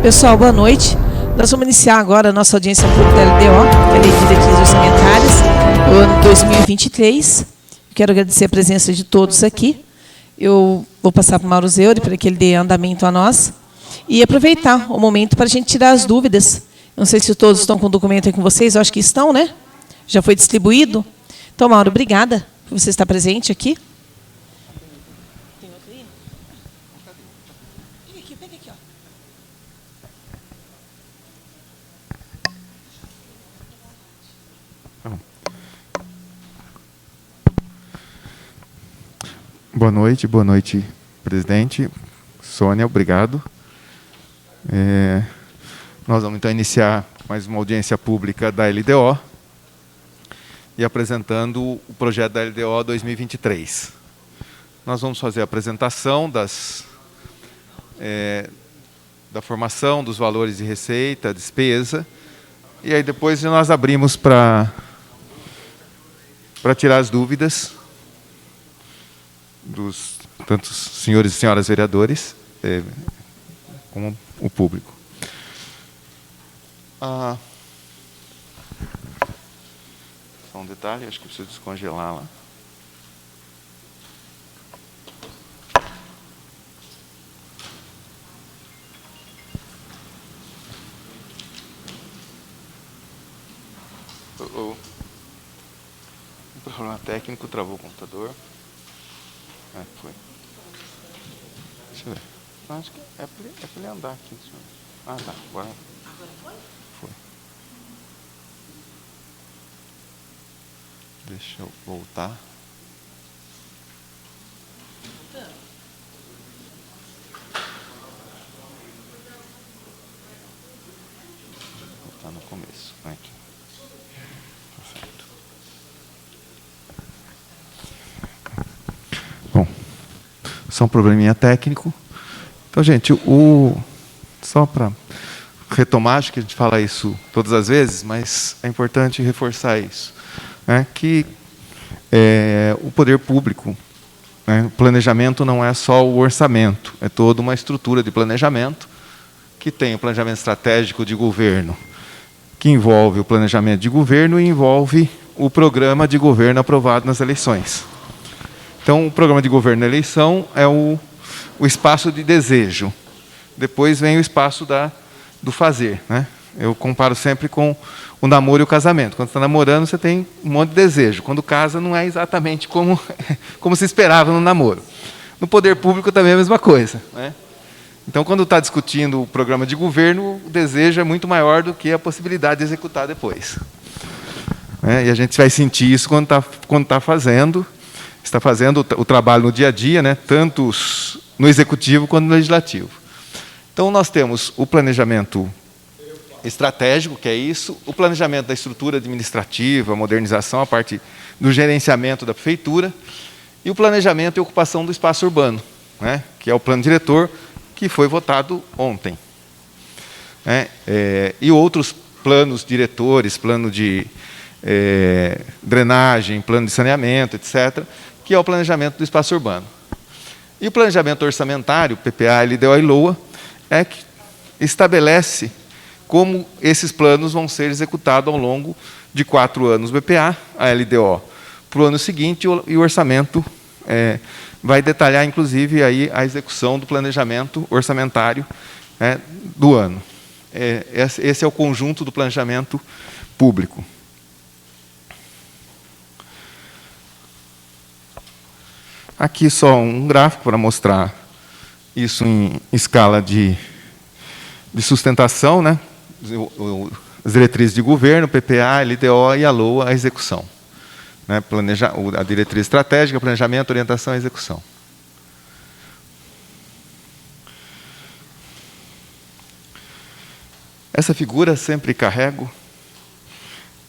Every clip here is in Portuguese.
Pessoal, boa noite. Nós vamos iniciar agora a nossa audiência pública da LDO, que é a Lei de Diretrizes Orçamentárias, do ano 2023. Quero agradecer a presença de todos aqui. Eu vou passar para o Mauro Zeuri, para que ele dê andamento a nós. E aproveitar o momento para a gente tirar as dúvidas. Não sei se todos estão com o documento aí com vocês, eu acho que estão, né? Já foi distribuído. Então, Mauro, obrigada por você estar presente aqui. Tem outro aí? Pega aqui, ó. Boa noite, presidente. Sônia, obrigado. Nós vamos, então, iniciar mais uma audiência pública da LDO e apresentando o projeto da LDO 2023. Nós vamos fazer a apresentação da formação dos valores de receita, despesa, e aí depois nós abrimos para tirar as dúvidas dos tantos senhores e senhoras vereadores, como o público. Só um detalhe, acho que preciso descongelar lá. Um problema técnico, travou o computador. Foi. Deixa eu ver. Não, acho que é para ele andar aqui. Ah, tá. Agora foi? Foi. Deixa eu voltar. Vou voltar no começo. Aqui. Só um probleminha técnico. Então, gente, só para retomar, acho que a gente fala isso todas as vezes, mas é importante reforçar isso, né, que o poder público, né, o planejamento não é só o orçamento, é toda uma estrutura de planejamento que tem o planejamento estratégico de governo, que envolve o planejamento de governo e envolve o programa de governo aprovado nas eleições. Então, o programa de governo na eleição é o espaço de desejo. Depois vem o espaço do fazer, né? Eu comparo sempre com o namoro e o casamento. Quando você está namorando, você tem um monte de desejo. Quando casa, não é exatamente como se esperava no namoro. No poder público também é a mesma coisa, né? Então, quando está discutindo o programa de governo, o desejo é muito maior do que a possibilidade de executar depois. E a gente vai sentir isso quando está fazendo. Está fazendo o trabalho no dia a dia, né, tanto no executivo quanto no legislativo. Então, nós temos o planejamento estratégico, que é isso, o planejamento da estrutura administrativa, a modernização, a parte do gerenciamento da prefeitura, e o planejamento e ocupação do espaço urbano, né, que é o plano diretor, que foi votado ontem. E outros planos diretores, plano de drenagem, plano de saneamento, etc., que é o planejamento do espaço urbano. E o planejamento orçamentário, PPA, LDO e LOA, é que estabelece como esses planos vão ser executados ao longo de 4 anos BPA, a LDO, para o ano seguinte, e o orçamento vai detalhar, inclusive, aí a execução do planejamento orçamentário do ano. Esse é o conjunto do planejamento público. Aqui só um gráfico para mostrar isso em escala de sustentação, né? As diretrizes de governo, PPA, LDO e a LOA, a execução. Né? A diretriz estratégica, planejamento, orientação e execução. Essa figura sempre carrego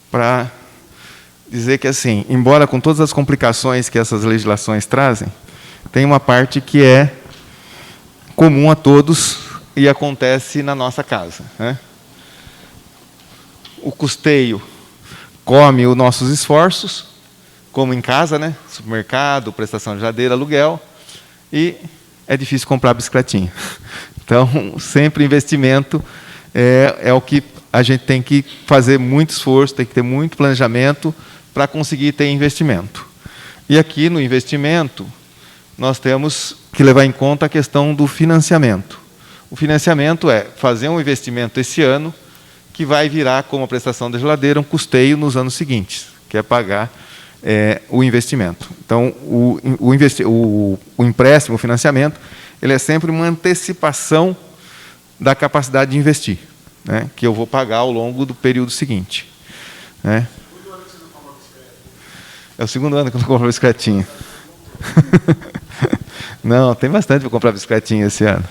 para dizer que, assim, embora com todas as complicações que essas legislações trazem, tem uma parte que é comum a todos e acontece na nossa casa, né? O custeio come os nossos esforços, como em casa, né? Supermercado, prestação de geladeira, aluguel, e é difícil comprar bicicletinha. Então, sempre investimento é o que a gente tem que fazer muito esforço, tem que ter muito planejamento para conseguir ter investimento. E aqui no investimento, nós temos que levar em conta a questão do financiamento. O financiamento é fazer um investimento esse ano que vai virar, como a prestação da geladeira, um custeio nos anos seguintes, que é pagar o investimento. Então, o empréstimo, o financiamento, ele é sempre uma antecipação da capacidade de investir, né, que eu vou pagar ao longo do período seguinte. Né? É o segundo ano que eu não compro bicicletinha. Não, tem bastante para comprar bicicletinha esse ano.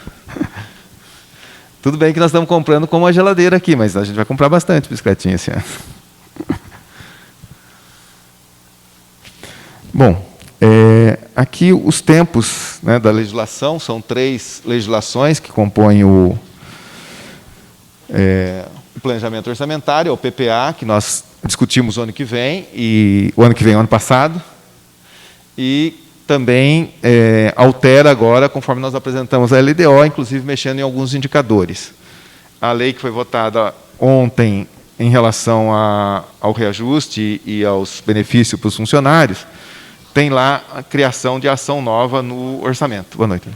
Tudo bem que nós estamos comprando como a geladeira aqui, mas a gente vai comprar bastante bicicletinha esse ano. Bom, aqui os tempos, né, da legislação, são 3 legislações que compõem o planejamento orçamentário, o PPA, que nós discutimos o ano que vem, e o ano passado, e também altera agora, conforme nós apresentamos a LDO, inclusive mexendo em alguns indicadores. A lei que foi votada ontem em relação ao reajuste e aos benefícios para os funcionários, tem lá a criação de ação nova no orçamento. Boa noite.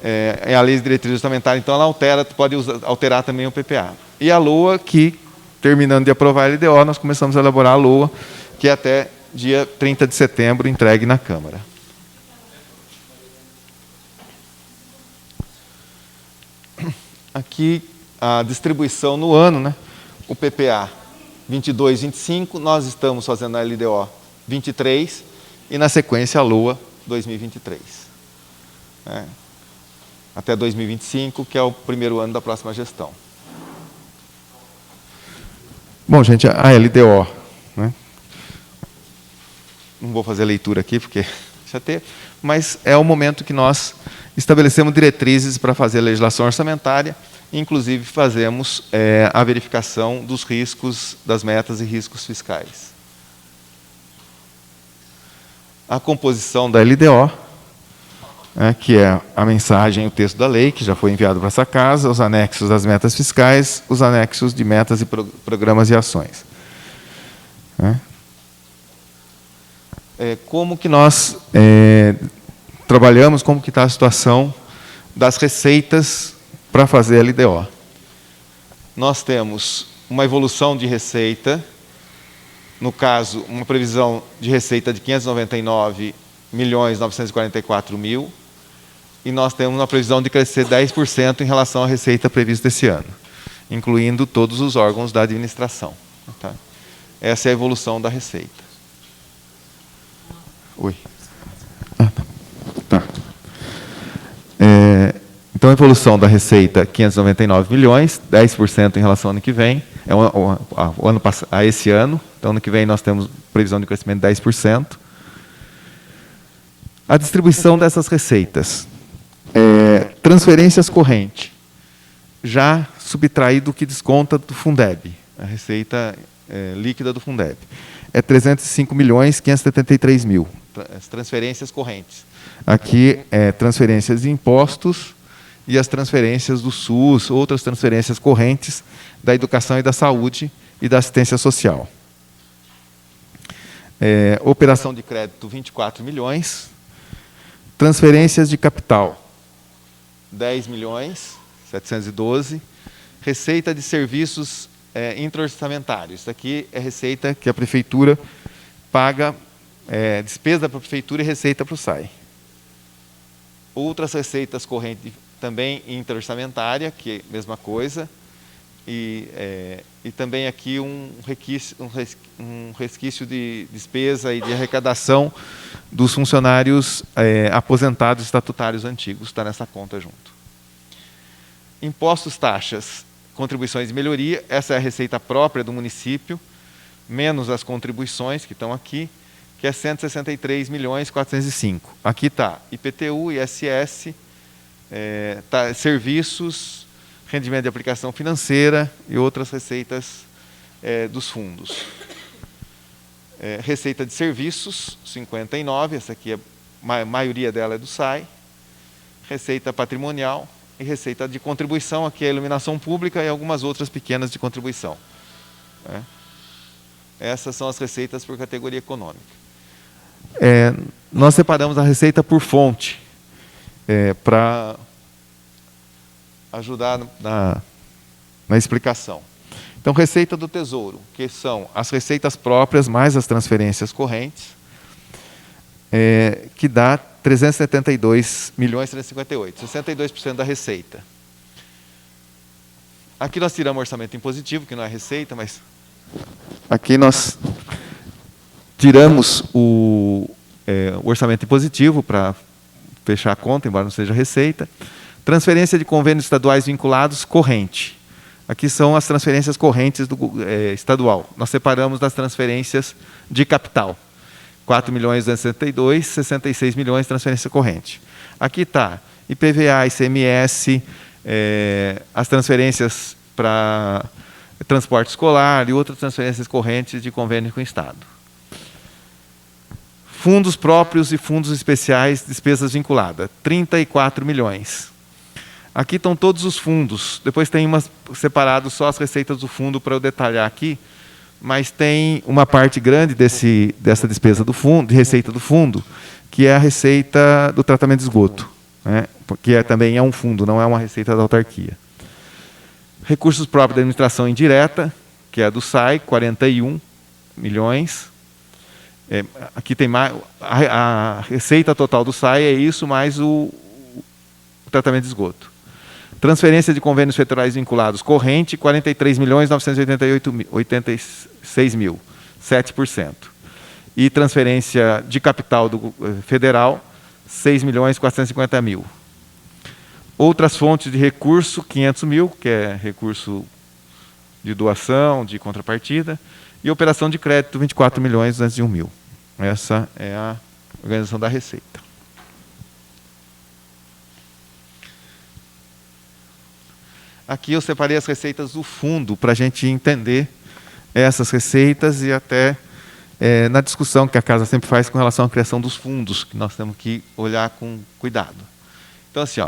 É a lei de diretriz orçamentária, então ela pode alterar também o PPA. E a LOA, que, terminando de aprovar a LDO, nós começamos a elaborar a LOA, que é até dia 30 de setembro, entregue na Câmara. Aqui, a distribuição no ano, né? O PPA 22, 25, nós estamos fazendo a LDO 23, e na sequência a LOA 2023. Até 2025, que é o primeiro ano da próxima gestão. Bom, gente, a LDO, né? Não vou fazer a leitura aqui, porque já teve, mas é o momento que nós estabelecemos diretrizes para fazer a legislação orçamentária, inclusive fazemos a verificação dos riscos, das metas e riscos fiscais. A composição da LDO, que é a mensagem, o texto da lei, que já foi enviado para essa casa, os anexos das metas fiscais, os anexos de metas e programas e ações. Como que nós trabalhamos, como que está a situação das receitas para fazer a LDO. Nós temos uma evolução de receita, no caso, uma previsão de receita de 599.944.000, e nós temos uma previsão de crescer 10% em relação à receita prevista esse ano, incluindo todos os órgãos da administração. Tá? Essa é a evolução da receita. Oi. Tá. Então, a evolução da receita, 599 milhões, 10% em relação ao ano que vem, a esse ano. Então, ano que vem nós temos previsão de crescimento de 10%. A distribuição dessas receitas. Transferências correntes, já subtraído o que desconta do Fundeb, a receita líquida do Fundeb. É 305.573.000, as transferências correntes. Aqui, transferências de impostos e as transferências do SUS, outras transferências correntes da educação e da saúde e da assistência social. Operação de crédito, 24 milhões. Transferências de capital, 10.712.000. Receita de serviços intra-orçamentários. Isso aqui é receita que a prefeitura paga, despesa para a prefeitura e receita para o SAI. Outras receitas correntes também intra-orçamentária, que é a mesma coisa. E também aqui um resquício de despesa e de arrecadação dos funcionários aposentados estatutários antigos, está nessa conta junto. Impostos, taxas, contribuições de melhoria, essa é a receita própria do município, menos as contribuições que estão aqui, que é 163.405.000. Aqui está IPTU, ISS, serviços, rendimento de aplicação financeira e outras receitas dos fundos. Receita de serviços, 59, essa aqui, a maioria dela é do SAI. receita patrimonial e receita de contribuição, aqui é a iluminação pública e algumas outras pequenas de contribuição. Né? Essas são as receitas por categoria econômica. Nós separamos a receita por fonte, para ajudar na explicação. Então, receita do Tesouro, que são as receitas próprias mais as transferências correntes, que dá 372.358, 62% da receita. Aqui nós tiramos o orçamento impositivo, que não é receita, mas aqui nós tiramos o orçamento impositivo para fechar a conta, embora não seja receita. Transferência de convênios estaduais vinculados, corrente. Aqui são as transferências correntes do estadual. Nós separamos das transferências de capital. 4.262.000, 66 milhões de transferência corrente. Aqui está IPVA, ICMS, as transferências para transporte escolar e outras transferências correntes de convênio com o Estado. Fundos próprios e fundos especiais, despesas vinculadas, 34 milhões. Aqui estão todos os fundos. Depois tem separado só as receitas do fundo para eu detalhar aqui, mas tem uma parte grande dessa despesa do fundo, de receita do fundo, que é a receita do tratamento de esgoto, né? Porque também é um fundo, não é uma receita da autarquia. Recursos próprios da administração indireta, que é a do SAI, 41 milhões. Aqui tem mais, a receita total do SAI é isso, mais o tratamento de esgoto. Transferência de convênios federais vinculados, corrente, 43.986.000, 7%. E transferência de capital do federal, 6.450.000. Outras fontes de recurso, 500 mil, que é recurso de doação, de contrapartida, e operação de crédito, 24.201.000. Essa é a organização da receita. Aqui eu separei as receitas do fundo para a gente entender essas receitas e até na discussão que a Casa sempre faz com relação à criação dos fundos, que nós temos que olhar com cuidado. Então, assim,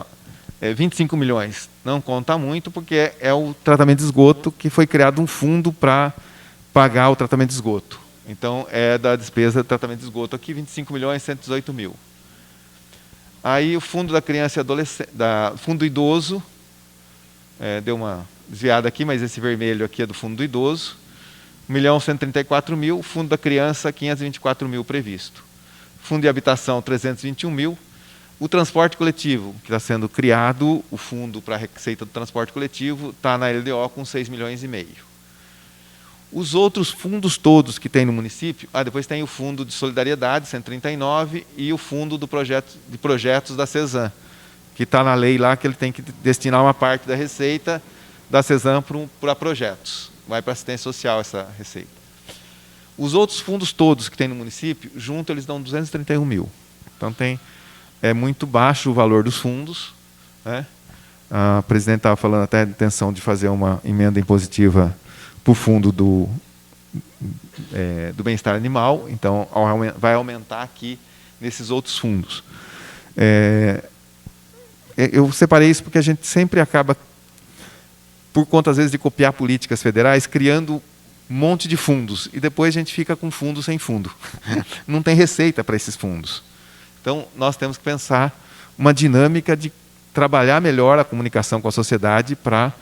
25 milhões não conta muito, porque é o tratamento de esgoto, que foi criado um fundo para pagar o tratamento de esgoto. Então, é da despesa do tratamento de esgoto aqui, 25.118.000. Aí, o fundo da criança e adolescente, fundo idoso, deu uma desviada aqui, mas esse vermelho aqui é do fundo do idoso, 1.134.000, fundo da criança, 524.000 previsto. Fundo de habitação, 321.000. O transporte coletivo, que está sendo criado, o fundo para a receita do transporte coletivo, está na LDO com 6,5 milhões. Os outros fundos todos que tem no município, depois tem o fundo de solidariedade, 139, e o fundo de projetos da CESAM, que está na lei lá, que ele tem que destinar uma parte da receita da CESAM para projetos. Vai para assistência social essa receita. Os outros fundos todos que tem no município, junto eles dão 231 mil. Então é muito baixo o valor dos fundos, né? A presidente estava falando até de intenção de fazer uma emenda impositiva para o fundo do bem-estar animal, então vai aumentar aqui nesses outros fundos. Eu separei isso porque a gente sempre acaba, por conta, às vezes, de copiar políticas federais, criando um monte de fundos, e depois a gente fica com fundo sem fundo. Não tem receita para esses fundos. Então, nós temos que pensar uma dinâmica de trabalhar melhor a comunicação com a sociedade para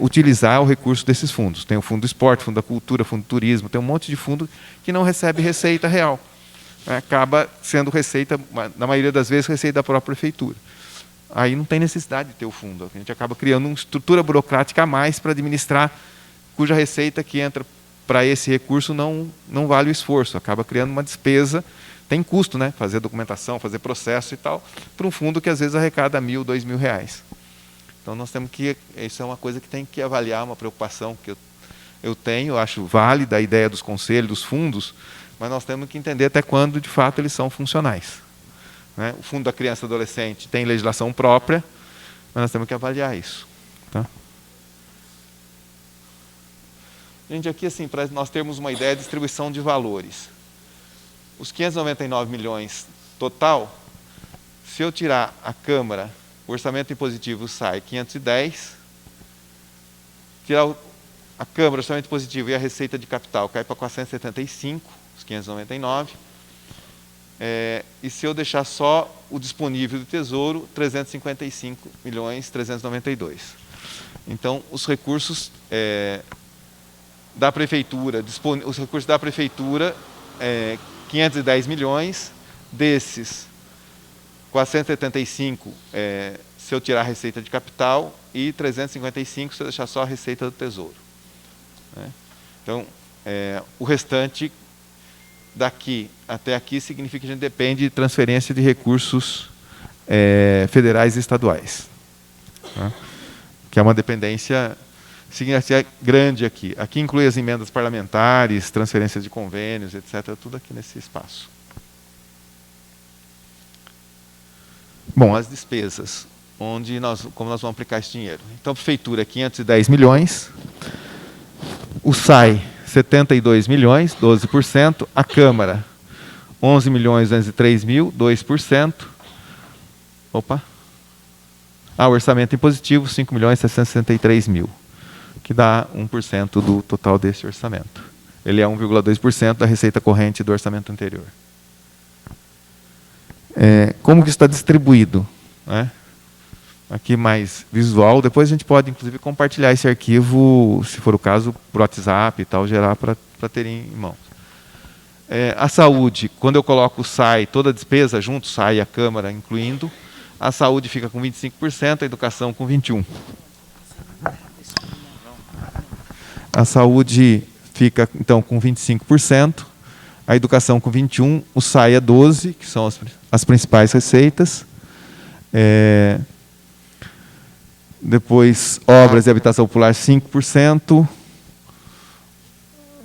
utilizar o recurso desses fundos. Tem o fundo do esporte, fundo da cultura, fundo do turismo, tem um monte de fundo que não recebe receita real. Acaba sendo receita, na maioria das vezes, receita da própria prefeitura. Aí não tem necessidade de ter o fundo. A gente acaba criando uma estrutura burocrática a mais para administrar, cuja receita que entra para esse recurso não vale o esforço. Acaba criando uma despesa, tem custo, né? Fazer documentação, fazer processo e tal, para um fundo que às vezes arrecada R$1.000, R$2.000. Então nós temos que, isso é uma coisa que tem que avaliar, uma preocupação que eu tenho, eu acho válida a ideia dos conselhos, dos fundos, mas nós temos que entender até quando de fato eles são funcionais. Né? O Fundo da Criança e Adolescente tem legislação própria, mas nós temos que avaliar isso. Tá? Gente, aqui, assim, para nós termos uma ideia de distribuição de valores. Os 599 milhões total, se eu tirar a Câmara o orçamento impositivo sai 510, tirar a Câmara, o orçamento positivo e a receita de capital cai para 475, os 599. E se eu deixar só o disponível do Tesouro, 355.392. Então, os recursos da Prefeitura, 510 milhões, desses 475 se eu tirar a receita de capital e 355 se eu deixar só a receita do Tesouro. Então, o restante daqui até aqui significa que a gente depende de transferência de recursos federais e estaduais. Que é uma dependência grande aqui. Aqui inclui as emendas parlamentares, transferências de convênios, etc. Tudo aqui nesse espaço. Bom, as despesas. Como nós vamos aplicar esse dinheiro? Então, a Prefeitura, 510 milhões. O SAI, 72 milhões, 12%. A Câmara, 11.203.000, 2%. Opa. O orçamento impositivo, 5.663.000, que dá 1% do total desse orçamento. Ele é 1,2% da receita corrente do orçamento anterior. Como que está distribuído? Aqui mais visual. Depois a gente pode, inclusive, compartilhar esse arquivo, se for o caso, por WhatsApp e tal, gerar para terem em mãos. A saúde, quando eu coloco o SAI, toda a despesa junto, SAI e a Câmara incluindo, a saúde fica com 25%, a educação com 21%. A saúde fica, então, com 25%, a educação com 21%, o SAI é 12%, que são as principais receitas. Depois, obras e habitação popular, 5%.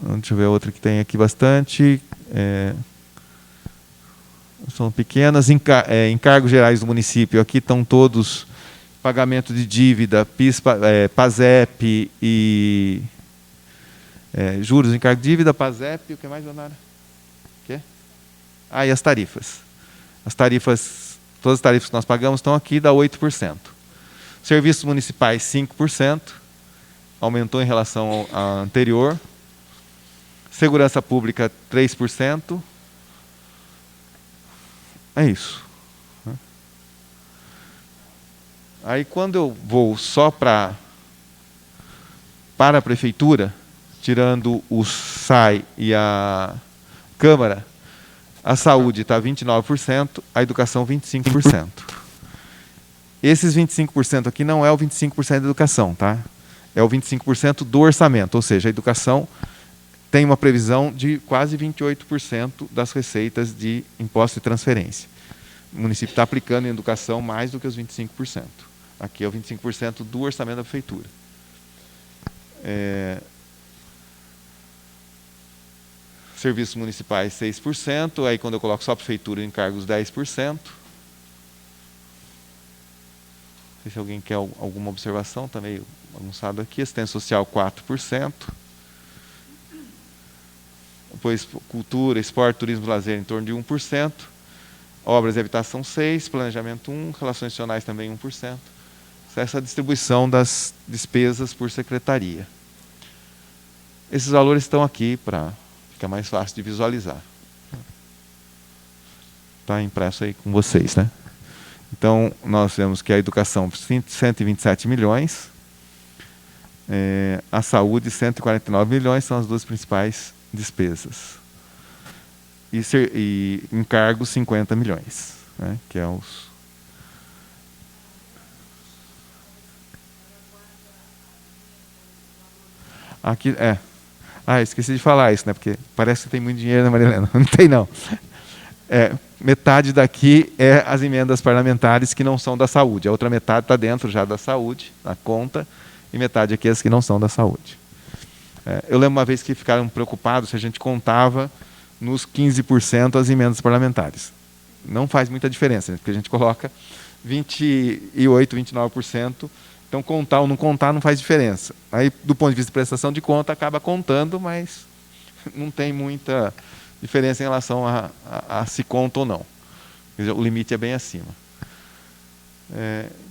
Deixa eu ver outra que tem aqui bastante. São pequenas. Encargos gerais do município, aqui estão todos pagamento de dívida, PIS, PASEP e juros, encargo de dívida, PASEP, o que mais, Leonara? O quê? E as tarifas. Todas as tarifas que nós pagamos estão aqui, dá 8%. Serviços municipais, 5%, aumentou em relação ao anterior. Segurança pública, 3%. É isso. Aí, quando eu vou só para a Prefeitura, tirando o SAI e a Câmara, a saúde está 29%, a educação 25%. Esses 25% aqui não é o 25% da educação, tá? É o 25% do orçamento, ou seja, a educação tem uma previsão de quase 28% das receitas de imposto e transferência. O município está aplicando em educação mais do que os 25%. Aqui é o 25% do orçamento da Prefeitura. Serviços municipais, 6%. Aí, quando eu coloco só a Prefeitura, encargos, 10%. Não sei se alguém quer alguma observação, está meio bagunçado aqui. Assistência social, 4%. Depois, cultura, esporte, turismo e lazer, em torno de 1%. Obras e habitação, 6%. Planejamento, 1%. Relações institucionais, também 1%. Essa é a distribuição das despesas por secretaria. Esses valores estão aqui para ficar mais fácil de visualizar. Está impresso aí com vocês, né? Então, nós vemos que a educação, 127 milhões, a saúde, 149 milhões, são as duas principais despesas. E encargos, 50 milhões, né, que é os... Aqui, esqueci de falar isso, né, porque parece que tem muito dinheiro, né, Maria Helena? Não tem, não. Metade daqui é as emendas parlamentares que não são da saúde. A outra metade está dentro já da saúde, na conta, e metade aqui é as que não são da saúde. Eu lembro uma vez que ficaram preocupados se a gente contava nos 15% as emendas parlamentares. Não faz muita diferença, né, porque a gente coloca 28%, 29%. Então, contar ou não contar não faz diferença. Aí, do ponto de vista de prestação de conta, acaba contando, mas não tem muita diferença em relação a se conta ou não. Quer dizer, o limite é bem acima.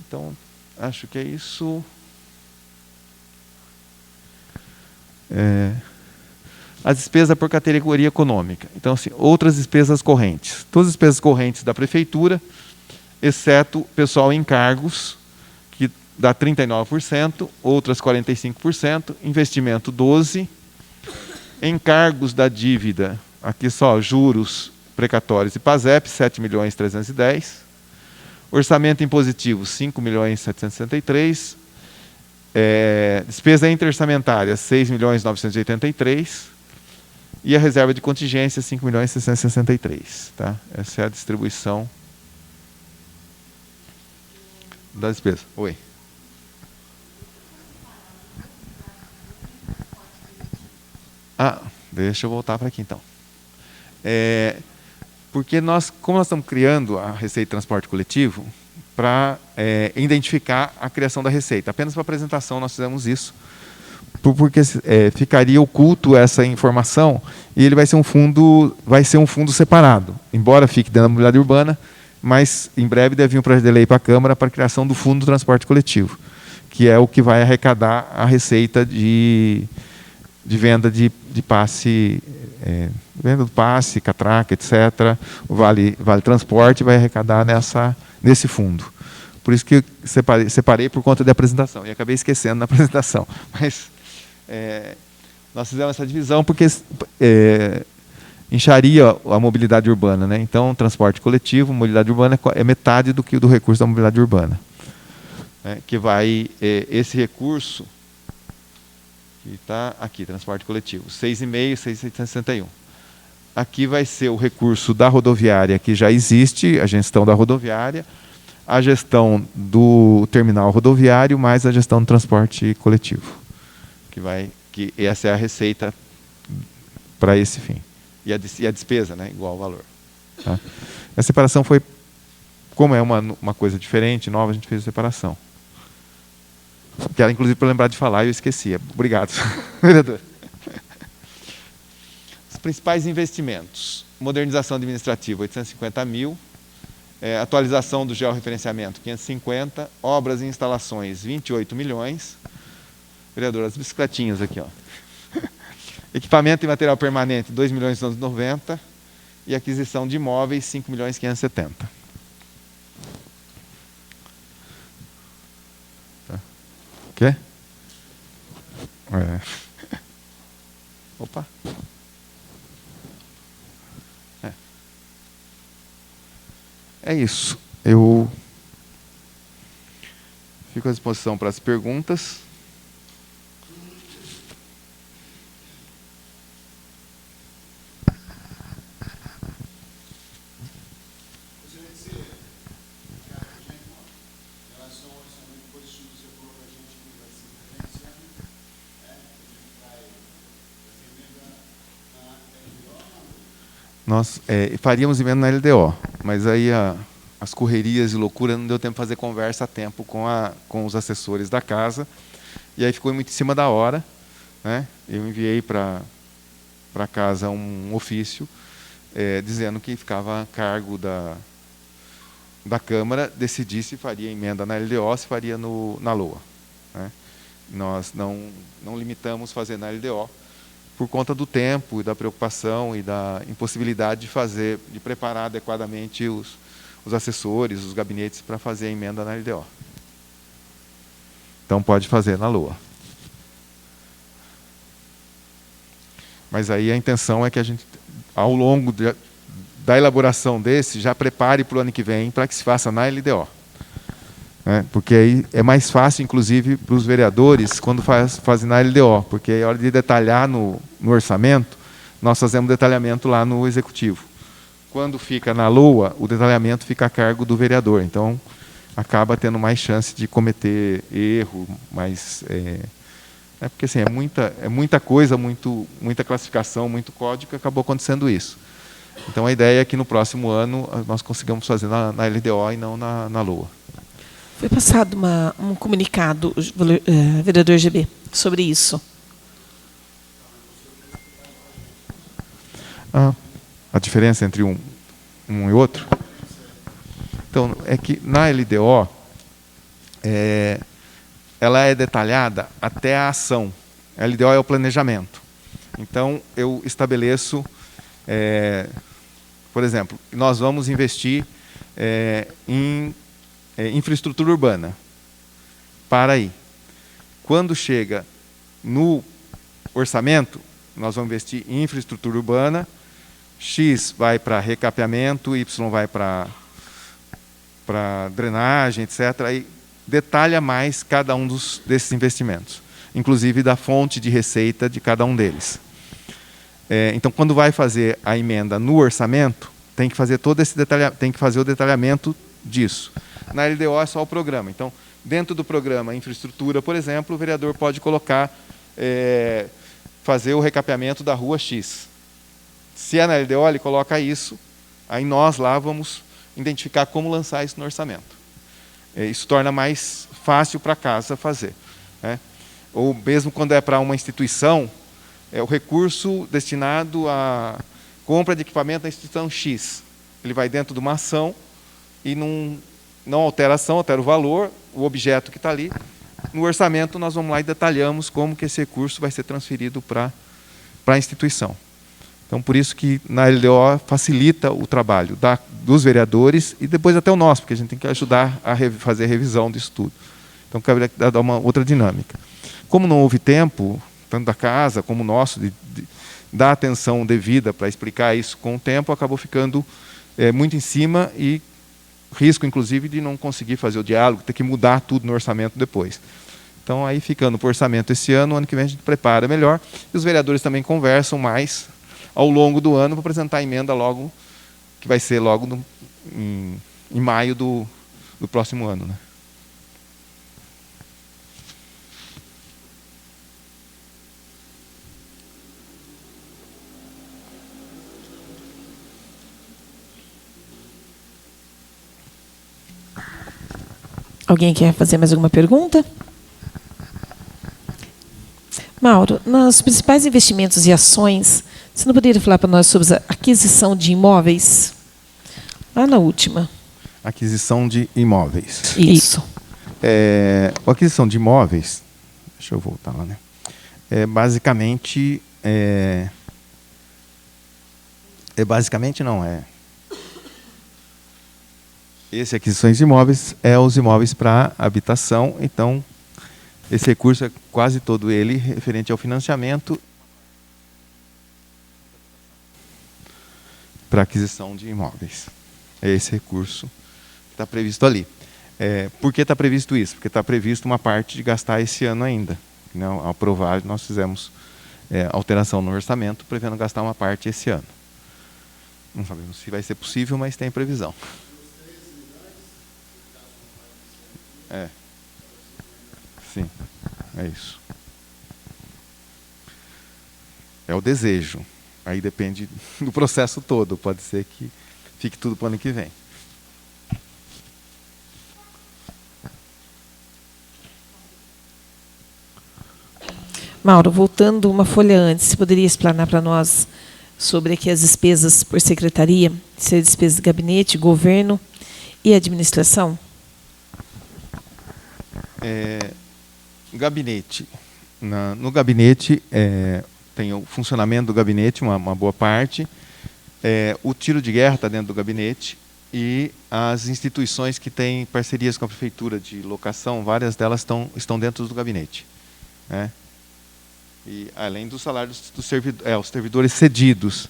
Então, acho que é isso. As despesas por categoria econômica. Então, assim, outras despesas correntes. Todas as despesas correntes da prefeitura, exceto pessoal em encargos, que dá 39%, outras 45%, investimento 12%, encargos da dívida, aqui só juros, precatórios e PASEP, 7.310.000, orçamento impositivo, 5.763.000, despesa interestamentária, 6.983.000, e a reserva de contingência, 5.663.000. Tá? Essa é a distribuição da despesa. Oi. Deixa eu voltar para aqui, então. Porque como nós estamos criando a Receita de Transporte Coletivo, para identificar a criação da Receita. Apenas para apresentação nós fizemos isso, porque ficaria oculto essa informação e ele vai ser um fundo separado, embora fique dentro da mobilidade urbana, mas em breve deve vir um projeto de lei para a Câmara para a criação do Fundo do Transporte Coletivo, que é o que vai arrecadar a receita de venda de passe, venda do passe, catraca, etc. O Vale Transporte vai arrecadar nesse fundo. Por isso que eu separei por conta da apresentação. E acabei esquecendo na apresentação. Mas nós fizemos essa divisão porque incharia a mobilidade urbana. Né? Então, transporte coletivo, mobilidade urbana é metade do recurso da mobilidade urbana. Que vai, esse recurso, que está aqui, transporte coletivo, 6,5, 6.761. Aqui vai ser o recurso da rodoviária, que já existe, a gestão da rodoviária, a gestão do terminal rodoviário, mais a gestão do transporte coletivo. Que essa é a receita para esse fim. E a despesa, né, igual ao valor. Tá? A separação foi, como é uma coisa diferente, nova, a gente fez a separação. Que era, inclusive, para lembrar de falar, e eu esquecia. Obrigado, vereador. Os principais investimentos. Modernização administrativa, 850.000. Atualização do georreferenciamento, 550. Obras e instalações, 28 milhões. Vereador, as bicicletinhas aqui, ó. Equipamento e material permanente, 2.990.000. E aquisição de imóveis, 5.570.000. Quê? Opa. É isso. Eu fico à disposição para as perguntas. Nós faríamos emenda na LDO, mas aí as correrias e loucura não deu tempo de fazer conversa a tempo com os assessores da casa, e aí ficou muito em cima da hora. Né? Eu enviei para a casa um ofício dizendo que ficava a cargo da Câmara decidir se faria emenda na LDO ou se faria na LOA. Né? Nós não limitamos fazer na LDO, por conta do tempo e da preocupação e da impossibilidade de preparar adequadamente os assessores, os gabinetes para fazer a emenda na LDO. Então pode fazer na LOA. Mas aí a intenção é que a gente, ao longo da elaboração desse, já prepare para o ano que vem para que se faça na LDO. Porque aí é mais fácil, inclusive, para os vereadores, quando fazem na LDO, porque é hora de detalhar no orçamento, nós fazemos detalhamento lá no Executivo. Quando fica na LOA, o detalhamento fica a cargo do vereador, então acaba tendo mais chance de cometer erro, porque assim, é muita coisa, muita classificação, muito código, que acabou acontecendo isso. Então a ideia é que no próximo ano nós consigamos fazer na LDO e não na LOA. Foi passado um comunicado, vereador GB, sobre isso. A diferença entre um e outro? Então, é que na LDO, ela é detalhada até a ação. A LDO é o planejamento. Então, eu estabeleço, por exemplo, nós vamos investir em infraestrutura urbana. Para aí. Quando chega no orçamento, nós vamos investir em infraestrutura urbana, X vai para recapeamento, Y vai para drenagem, etc. Aí detalha mais cada um desses investimentos, inclusive da fonte de receita de cada um deles. Então, quando vai fazer a emenda no orçamento, tem que fazer todo esse tem que fazer o detalhamento disso. Na LDO é só o programa. Então, dentro do programa infraestrutura, por exemplo, o vereador pode colocar, fazer o recapeamento da rua X. Se é na LDO, ele coloca isso, aí nós lá vamos identificar como lançar isso no orçamento. Isso torna mais fácil para a casa fazer. Ou mesmo quando é para uma instituição, o recurso destinado à compra de equipamento da instituição X. Ele vai dentro de uma ação e não altera a ação, altera o valor, o objeto que está ali. No orçamento, nós vamos lá e detalhamos como que esse recurso vai ser transferido para a instituição. Então, por isso que na LDO facilita o trabalho dos vereadores e depois até o nosso, porque a gente tem que ajudar a fazer a revisão disso tudo. Então, cabe dar uma outra dinâmica. Como não houve tempo, tanto da casa como o nosso, de dar atenção devida para explicar isso com o tempo, acabou ficando muito em cima e risco, inclusive, de não conseguir fazer o diálogo, ter que mudar tudo no orçamento depois. Então, aí ficando para o orçamento esse ano a gente prepara melhor, e os vereadores também conversam mais ao longo do ano para apresentar a emenda logo, que vai ser logo em maio do próximo ano. Né? Alguém quer fazer mais alguma pergunta? Mauro, nos principais investimentos e ações, você não poderia falar para nós sobre a aquisição de imóveis? Lá na última. Aquisição de imóveis. Isso. A aquisição de imóveis, deixa eu voltar lá, né? Basicamente não. Esse aquisições de imóveis os imóveis para habitação, então esse recurso é quase todo ele referente ao financiamento para aquisição de imóveis. É esse recurso que está previsto ali. Por que está previsto isso? Porque está previsto uma parte de gastar esse ano ainda. Né? Ao aprovar, nós fizemos alteração no orçamento, prevendo gastar uma parte esse ano. Não sabemos se vai ser possível, mas tem previsão. Sim, é isso. É o desejo. Aí depende do processo todo. Pode ser que fique tudo para o ano que vem. Mauro, voltando uma folha antes, você poderia explanar para nós sobre aqui as despesas por secretaria, se é despesas de gabinete, governo e administração? Gabinete. No gabinete tem o funcionamento do gabinete, uma boa parte. O tiro de guerra está dentro do gabinete e as instituições que têm parcerias com a prefeitura de locação, várias delas estão dentro do gabinete. Né? E além dos salários dos os servidores cedidos.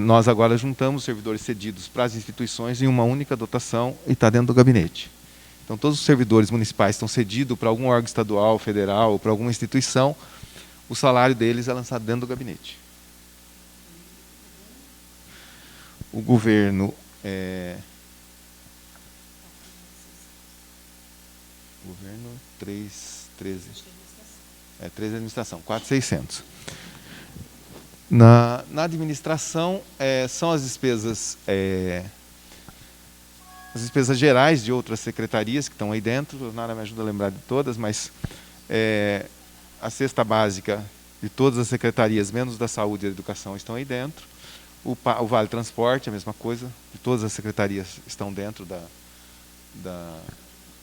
Nós agora juntamos os servidores cedidos para as instituições em uma única dotação e está dentro do gabinete. Então, todos os servidores municipais estão cedidos para algum órgão estadual, federal, ou para alguma instituição, o salário deles é lançado dentro do gabinete. O governo... Governo 313. 13 administração, 4.600. Na administração, são as despesas gerais de outras secretarias que estão aí dentro. Nada me ajuda a lembrar de todas, mas a cesta básica de todas as secretarias, menos da saúde e da educação, estão aí dentro. O Vale Transporte, a mesma coisa, de todas as secretarias estão dentro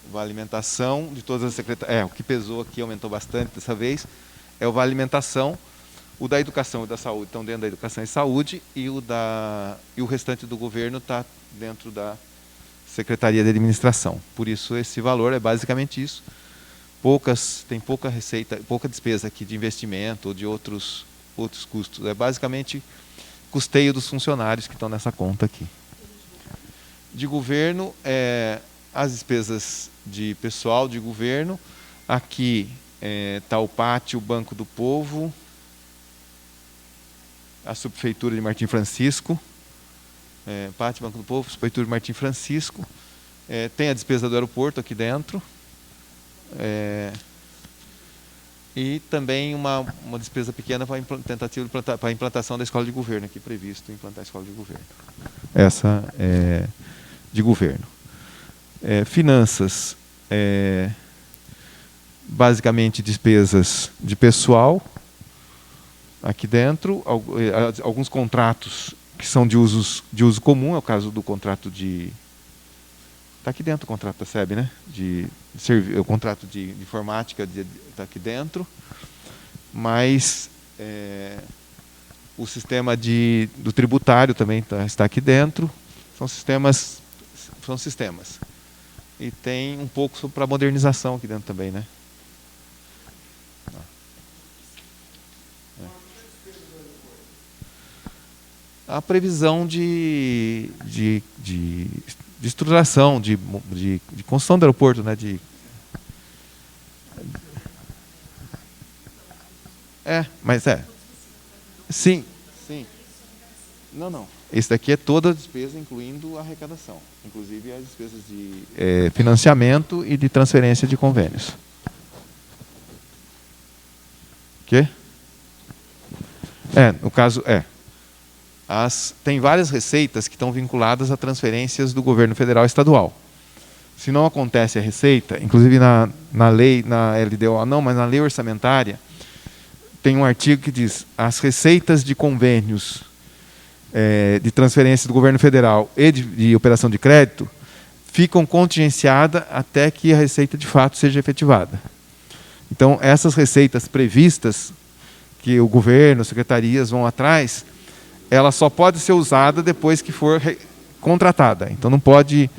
Vale alimentação de todas as secretarias. O que pesou aqui, aumentou bastante dessa vez, é o vale alimentação. O da educação e da saúde estão dentro da educação e saúde, e o restante do governo está dentro da Secretaria de Administração. Por isso, esse valor é basicamente isso. Tem pouca receita, pouca despesa aqui de investimento ou de outros custos. É basicamente custeio dos funcionários que estão nessa conta aqui. De governo, as despesas de pessoal de governo. Aqui está o pátio, o Banco do Povo, a Subprefeitura de Martim Francisco, Pátio, Banco do Povo, Subprefeitura de Martim Francisco. Tem a despesa do aeroporto aqui dentro. E também uma despesa pequena para tentativa para a implantação da escola de governo, aqui previsto implantar a escola de governo. Essa é de governo. Finanças, basicamente despesas de pessoal, aqui dentro, alguns contratos que são de uso comum, é o caso do contrato de... Está aqui dentro o contrato da SEB, né? O contrato de informática está aqui dentro, mas o sistema do tributário também está aqui dentro. São sistemas. E tem um pouco para modernização aqui dentro também, né? A previsão de estruturação, de construção do aeroporto, né? Sim. Não. Esse daqui é toda a despesa, incluindo a arrecadação. Inclusive as despesas de financiamento e de transferência de convênios. O quê? No caso, tem várias receitas que estão vinculadas a transferências do governo federal e estadual. Se não acontece a receita, inclusive na lei, na LDO não, mas na lei orçamentária, tem um artigo que diz: as receitas de convênios de transferência do governo federal e de operação de crédito ficam contingenciadas até que a receita de fato seja efetivada. Então, essas receitas previstas, que o governo, as secretarias vão atrás, ela só pode ser usada depois que for contratada. Então, não pode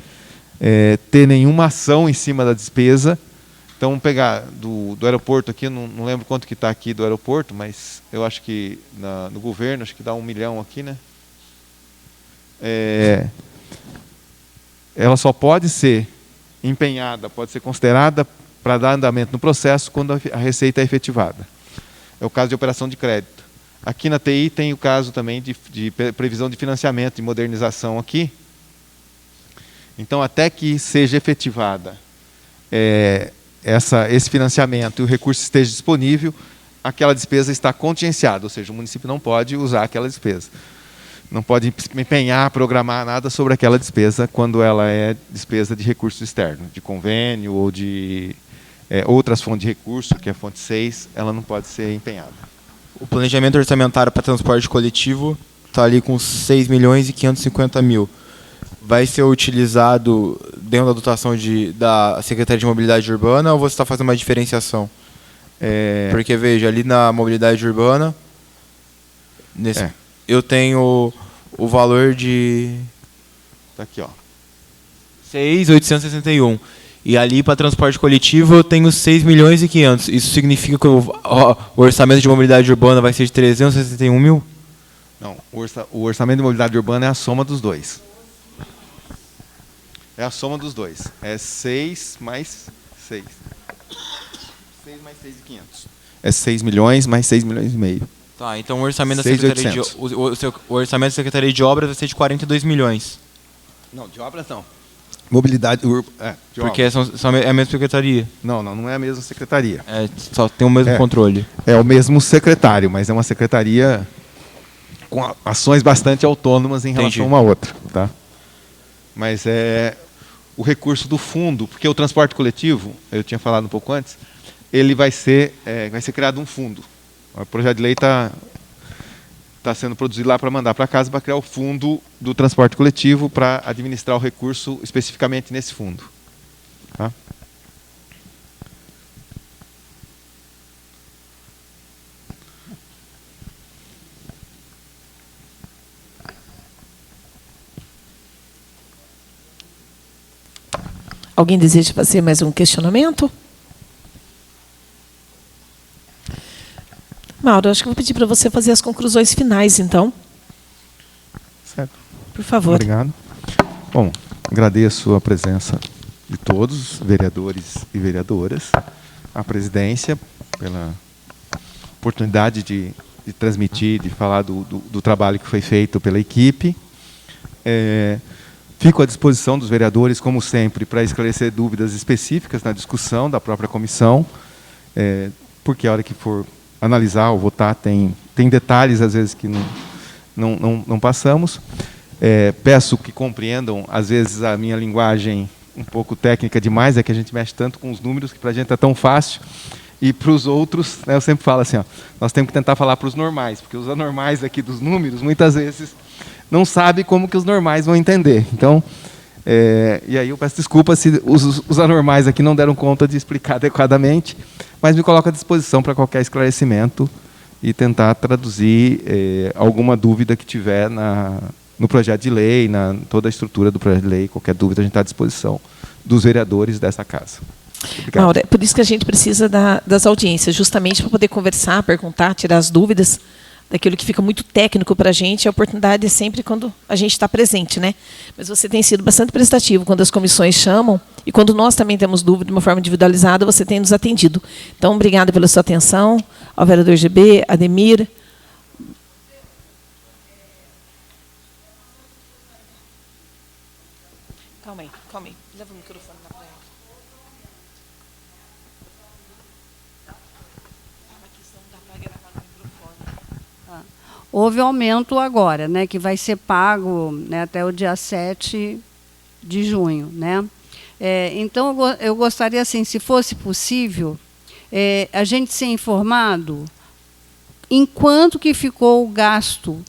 ter nenhuma ação em cima da despesa. Então, vamos pegar do aeroporto aqui, não lembro quanto que está aqui do aeroporto, mas eu acho que no governo, acho que dá 1 milhão aqui, né? Ela só pode ser empenhada, pode ser considerada para dar andamento no processo quando a receita é efetivada. É o caso de operação de crédito. Aqui na TI tem o caso também de previsão de financiamento, de modernização aqui. Então, até que seja efetivada esse financiamento e o recurso esteja disponível, aquela despesa está contingenciada, ou seja, o município não pode usar aquela despesa. Não pode empenhar, programar nada sobre aquela despesa quando ela é despesa de recurso externo, de convênio ou de outras fontes de recurso, que é a fonte 6, ela não pode ser empenhada. O planejamento orçamentário para transporte coletivo está ali com 6.550.000. Vai ser utilizado dentro da dotação da Secretaria de Mobilidade Urbana ou você está fazendo uma diferenciação? Porque, veja, ali na mobilidade urbana, eu tenho o valor de... Está aqui, ó. 6.861. E ali para transporte coletivo eu tenho 6.500.000. Isso significa que o orçamento de mobilidade urbana vai ser de 361.000? Não, o orçamento de mobilidade urbana é a soma dos dois. É a soma dos dois. É 6 mais 6. 6 mais 6.500. É 6 milhões mais 6 milhões e meio. Tá, então o orçamento da Secretaria o orçamento da Secretaria de Obras vai ser de 42 milhões. Não, de obras não. Mobilidade urbana. Porque é a mesma secretaria. Não é a mesma secretaria. Só tem o mesmo controle. É o mesmo secretário, mas é uma secretaria com ações bastante autônomas em relação a uma outra. Tá? Mas o recurso do fundo, porque o transporte coletivo, eu tinha falado um pouco antes, ele vai ser criado um fundo. O projeto de lei está sendo produzido lá para mandar para casa para criar o fundo do transporte coletivo para administrar o recurso especificamente nesse fundo. Tá? Alguém deseja fazer mais um questionamento? Mauro, acho que vou pedir para você fazer as conclusões finais, então. Certo. Por favor. Obrigado. Bom, agradeço a presença de todos, vereadores e vereadoras, a presidência, pela oportunidade de transmitir, de falar do trabalho que foi feito pela equipe. Fico à disposição dos vereadores, como sempre, para esclarecer dúvidas específicas na discussão da própria comissão, porque a hora que for analisar ou votar tem detalhes, às vezes, que não passamos. Peço que compreendam, às vezes, a minha linguagem um pouco técnica demais, é que a gente mexe tanto com os números, que para a gente é tão fácil, e para os outros, né, eu sempre falo assim, ó, nós temos que tentar falar para os normais, porque os anormais aqui dos números, muitas vezes, não sabem como que os normais vão entender. Então, e aí eu peço desculpa se os anormais aqui não deram conta de explicar adequadamente, mas me coloco à disposição para qualquer esclarecimento e tentar traduzir alguma dúvida que tiver no projeto de lei, na toda a estrutura do projeto de lei. Qualquer dúvida a gente está à disposição dos vereadores dessa casa. Obrigado. Mauro, é por isso que a gente precisa das audiências, justamente para poder conversar, perguntar, tirar as dúvidas daquilo que fica muito técnico para a gente. A oportunidade é sempre quando a gente está presente, né? Mas você tem sido bastante prestativo quando as comissões chamam e quando nós também temos dúvida de uma forma individualizada, você tem nos atendido. Então, obrigada pela sua atenção, ao vereador GB, Ademir. Calma aí. Leva o microfone na frente. Houve aumento agora, né, que vai ser pago, né, até o dia 7 de junho. Né? Então, eu gostaria, assim, se fosse possível, a gente ser informado em quanto que ficou o gasto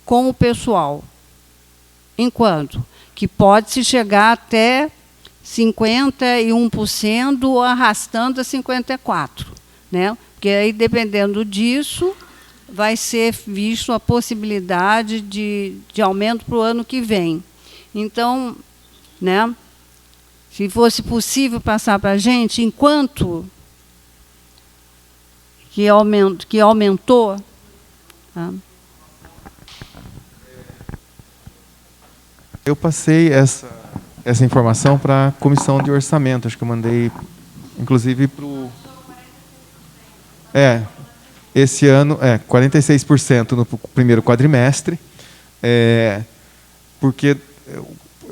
com o pessoal. Em quanto? Que pode-se chegar até 51%, arrastando a 54%. Né? Porque aí, dependendo disso, vai ser visto a possibilidade de aumento para o ano que vem. Então, né, se fosse possível passar para a gente, enquanto que aumentou. Tá? Eu passei essa informação para a comissão de orçamento. Acho que eu mandei, inclusive, para o... Esse ano, 46% no primeiro quadrimestre. Por que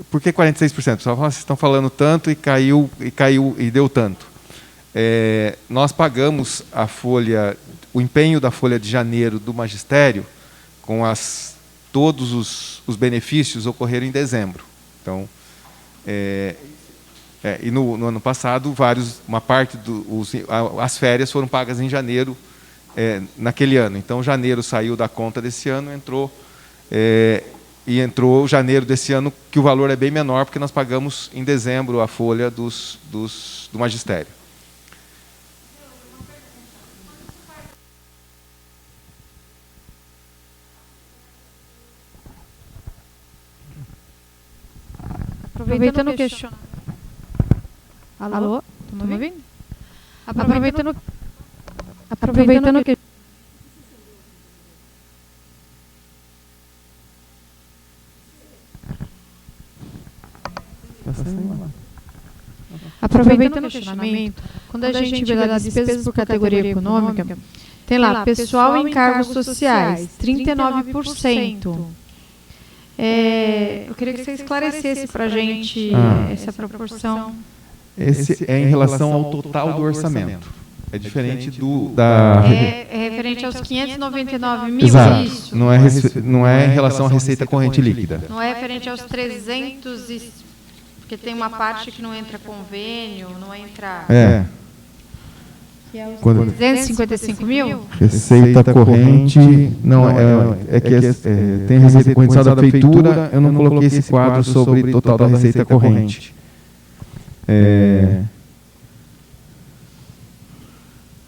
46%? Só vocês estão falando tanto e caiu e deu tanto. Nós pagamos a folha, o empenho da folha de janeiro do magistério, com todos os benefícios ocorreram em dezembro. Então, e no ano passado, uma parte as férias foram pagas em janeiro, naquele ano. Então, janeiro saiu da conta desse ano, entrou janeiro desse ano, que o valor é bem menor, porque nós pagamos em dezembro a folha do magistério. Aproveitando o questionamento. Alô? Estão me ouvindo? Aproveitando que Aproveitando o questionamento, quando a gente vê lá despesas por categoria econômica, tem lá pessoal em cargos sociais, 39%. Eu queria que você esclarecesse para a gente essa proporção. Esse é em relação ao total do orçamento. É diferente É referente aos 599 mil, exato. Isso? Não é em relação à receita corrente líquida. Não é referente aos 300, porque tem uma parte que não entra convênio, não entra... Que é os 255 mil? Receita corrente, não, tem receita corrente da prefeitura, eu não coloquei esse quadro sobre total da receita corrente.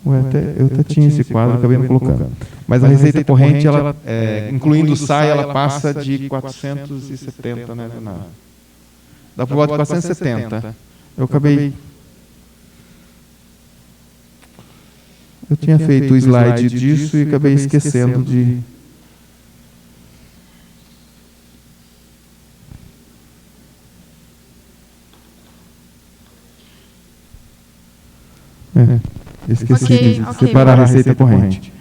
Eu até tinha esse quadro, acabei não colocando. Mas a receita corrente, ela, incluindo o SAI, ela passa de 470, né? Dá por volta de 470. Eu acabei... Eu tinha feito o slide disso e acabei esquecendo de... Esqueci de separar a receita corrente.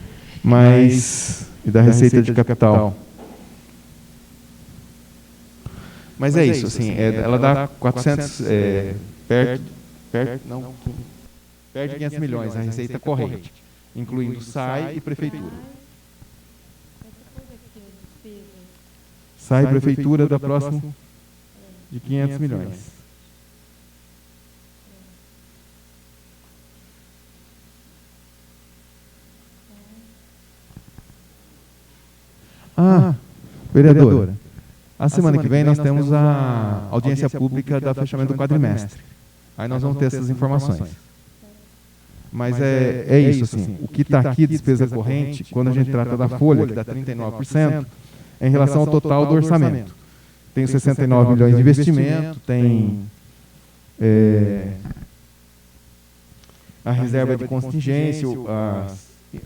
Mas... E da receita de capital. Mas é isso, assim, ela dá 400... perto de 500 milhões a receita corrente, incluindo SAI e prefeitura. SAI e prefeitura dá próximo de 500 milhões. Vereadora, a semana que vem nós temos a audiência pública do fechamento do quadrimestre. Aí nós vamos ter essas informações. Mas é isso, assim, o que está aqui, despesa corrente, quando a gente trata da folha, que dá 39%, é em relação ao total do orçamento. Tem 69 milhões de investimento, tem a reserva de contingência,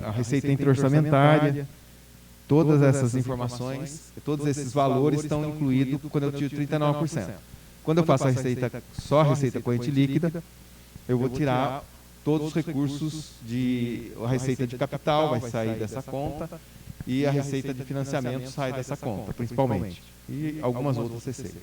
a receita interorçamentária, todas essas informações, todos esses valores estão incluídos quando eu tiro 39%. Quando eu faço só a receita corrente líquida, eu vou tirar todos os recursos a receita de capital vai sair dessa conta e a receita de financiamento sai dessa conta, principalmente. E algumas outras receitas.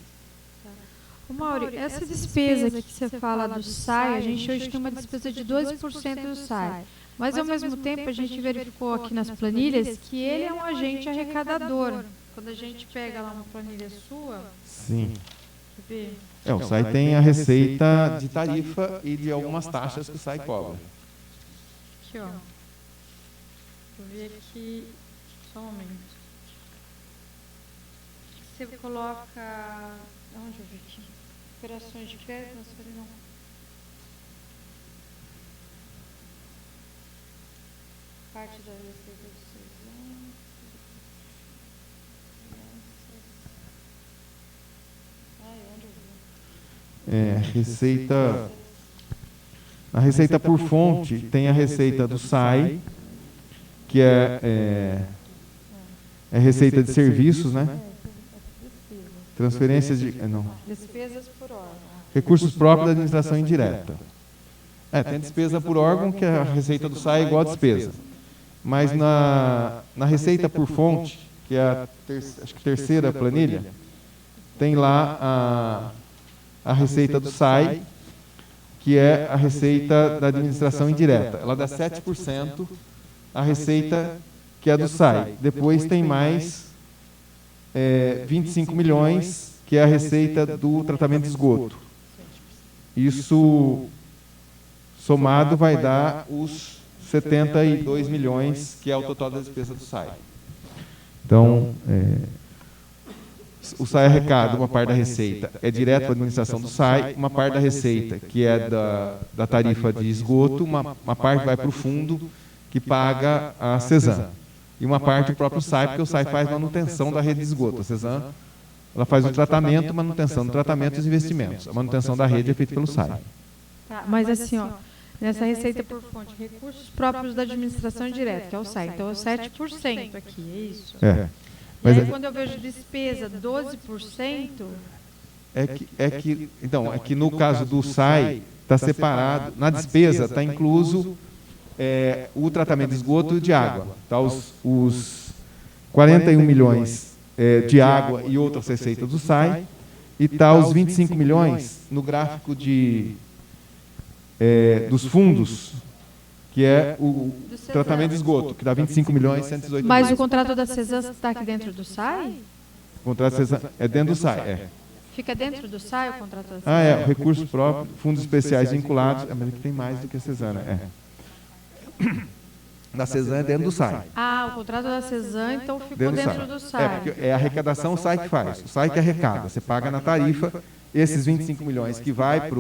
Ô Mauri, essa despesa que você fala do SAI, a gente hoje tem uma despesa de 12% do SAI. Mas, ao mesmo tempo, a gente verificou aqui nas planilhas que ele é um agente arrecadador. Quando a gente pega lá uma planilha sua... Sim. O SAI tem a receita de tarifa e de algumas taxas que o SAI cobra. Aqui, ó. Vou ver aqui... Só um momento. Você coloca... Onde eu vi aqui? Operações de crédito? Não. Parte da receita do CESAM. Receita... Na receita por fonte, tem a receita do SAI, que é receita de serviços, né? Transferências de... Despesas por órgão. Recursos próprios da administração indireta. Tem despesa por órgão, que é a receita do SAI igual a despesa. Mas na receita por fonte, que é a terceira planilha, tem lá a receita do SAI, que é a receita da administração indireta. Ela dá 7% a receita que é do SAI. Depois tem mais 25 milhões, que é a receita do tratamento de esgoto. Isso, somado, vai dar os 72 milhões, que é o total da despesa do SAI. Então, o SAI arrecada uma parte da receita, é direto para a administração do SAI, uma parte da receita, que é da tarifa de esgoto, uma parte vai para o fundo, que paga a CESAM. E uma parte o próprio SAI, porque o SAI faz manutenção da rede de esgoto. A CESAM, ela faz o tratamento, manutenção do tratamento e os investimentos. A manutenção da rede é feita pelo SAI. Tá, mas assim, ó, nessa receita por fonte, recursos próprios da administração direta, que é o SAI. Então, é 7% aqui, é isso? E aí, quando eu vejo despesa 12%... É que no caso do SAI, está separado, na despesa está incluso o tratamento de esgoto e de água. Tá, os 41 milhões de água e outras receitas do SAI, e está os 25 milhões no gráfico dos fundos, que é o tratamento de esgoto, que dá 25 milhões e 118 milhões. Mas o contrato da CESAM está aqui dentro do SAI? O contrato da CESAM é dentro do SAI, Fica dentro do SAI o contrato da CESAM? Recursos próprios, fundos especiais vinculados, mas aqui tem mais do que a CESAM, Da CESAM é dentro do SAI. O contrato da CESAM, então, ficou dentro do SAI. Porque é a arrecadação o SAI que faz. O SAI que arrecada. Você paga na tarifa esses 25 milhões que vai para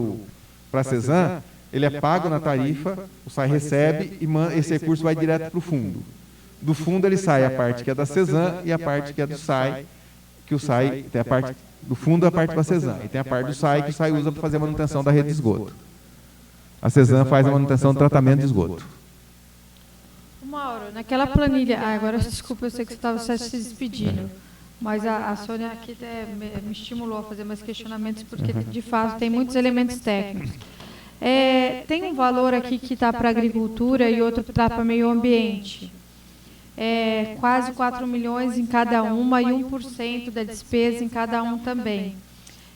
para a CESAM, ele é pago na tarifa, o SAI recebe e esse recurso vai direto para o fundo. Do fundo ele sai a parte que é da CESAM e a parte que é do SAI, que o SAI tem a parte do fundo, a parte da CESAM, e tem a parte do SAI que o SAI usa para fazer a manutenção da rede de esgoto. A CESAM faz a manutenção do tratamento de esgoto. Mauro, naquela planilha... agora, desculpa, eu sei que você estava se despedindo, mas a Sônia aqui me estimulou a fazer mais questionamentos, porque, de fato, tem muitos elementos técnicos. Tem um valor aqui que está para agricultura e outro está para meio ambiente. Quase 4 milhões em cada uma e 1% da despesa em cada um também.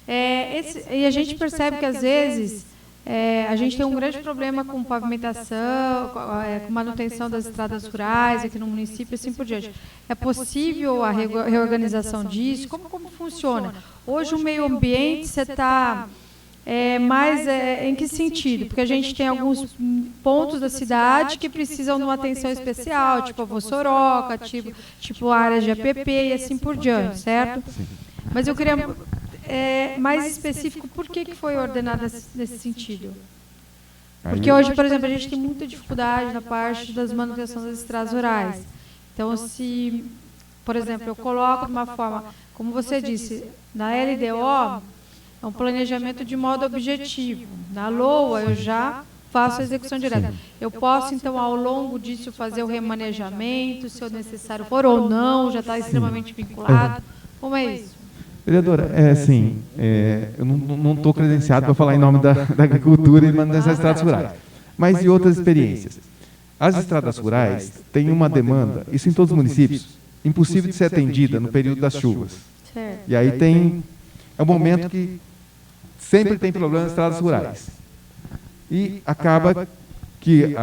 E a gente percebe que, às vezes, a gente tem um grande problema com pavimentação, com manutenção das estradas rurais aqui no município e assim por diante. É possível a reorganização disso? Como funciona? Hoje, o meio ambiente, você está... mas em que sentido? Porque a gente tem alguns pontos da cidade que precisam de uma atenção especial, tipo a Vossoroca, tipo áreas de APP e assim por diante, certo? Mas eu queria mais específico, por que foi ordenado nesse sentido? Porque hoje, por exemplo, a gente tem muita dificuldade na parte das manutenções das estradas rurais. Então, se, por exemplo, eu coloco de uma forma, como você disse, na LDO, é um planejamento de modo objetivo. Na LOA, eu já faço a execução direta. Eu posso, então, ao longo disso, fazer o remanejamento, se o necessário for ou não, já está extremamente vinculado. Como é isso? Vereadora, eu não estou credenciado para falar em nome da agricultura e manutenção das estradas rurais, mas de outras experiências. As estradas rurais têm uma demanda, isso em todos os municípios, impossível de ser atendida no período das chuvas. Certo. E aí é um momento que sempre tem problema nas estradas rurais. E acaba que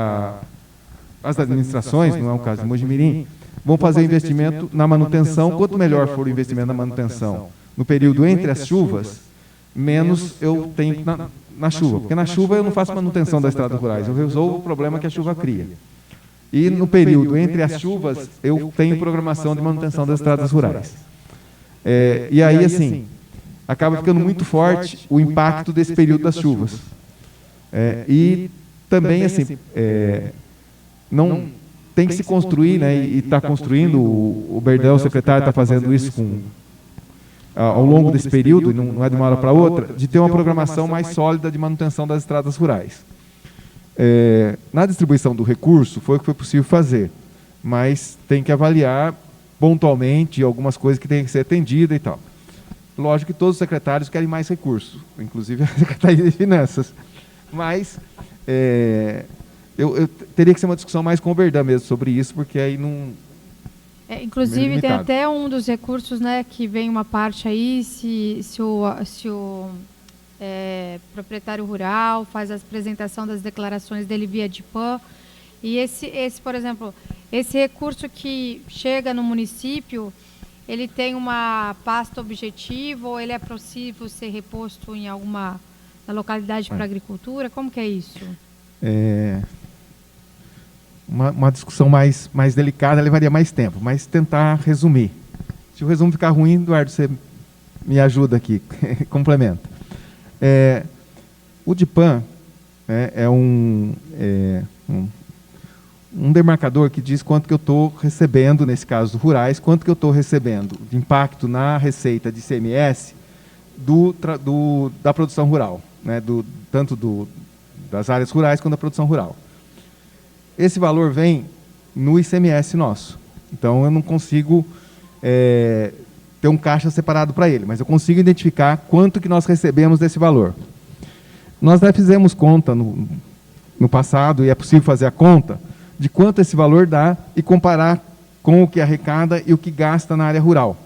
as administrações, não é o caso de Mojimirim, vão fazer investimento na manutenção. Quanto melhor for o investimento na manutenção no período entre as chuvas, menos eu tenho na chuva. Porque na chuva eu não faço manutenção das estradas rurais, eu resolvo o problema que a chuva cria. E no período entre as chuvas, eu tenho programação de manutenção das estradas rurais. E aí, assim, acaba ficando muito forte o impacto desse período das chuvas. E também, assim, não tem que se construir, né, e está construindo, o Berdão, o secretário, está fazendo isso ao longo desse período, e não é de uma hora para outra, de ter uma programação mais sólida de manutenção das estradas rurais. Na distribuição do recurso, foi o que foi possível fazer, mas tem que avaliar pontualmente algumas coisas que têm que ser atendidas e tal. Lógico que todos os secretários querem mais recursos, inclusive a Secretaria de Finanças. Mas eu teria que ser uma discussão mais com o Berdão mesmo sobre isso, porque aí não... inclusive, tem até um dos recursos, né, que vem uma parte aí, se o proprietário rural faz a apresentação das declarações dele via DIPAM. E esse, por exemplo, esse recurso que chega no município, ele tem uma pasta objetiva ou ele é possível ser reposto em alguma na localidade para agricultura? Como que é isso? Uma discussão mais delicada levaria mais tempo, mas tentar resumir. Se o resumo ficar ruim, Eduardo, você me ajuda aqui, complementa. O DIPAM é um demarcador que diz quanto que eu estou recebendo, nesse caso do rurais, quanto que eu estou recebendo de impacto na receita de ICMS da produção rural, né, tanto das áreas rurais quanto da produção rural. Esse valor vem no ICMS nosso. Então, eu não consigo ter um caixa separado para ele, mas eu consigo identificar quanto que nós recebemos desse valor. Nós já fizemos conta no passado, e é possível fazer a conta, de quanto esse valor dá e comparar com o que arrecada e o que gasta na área rural.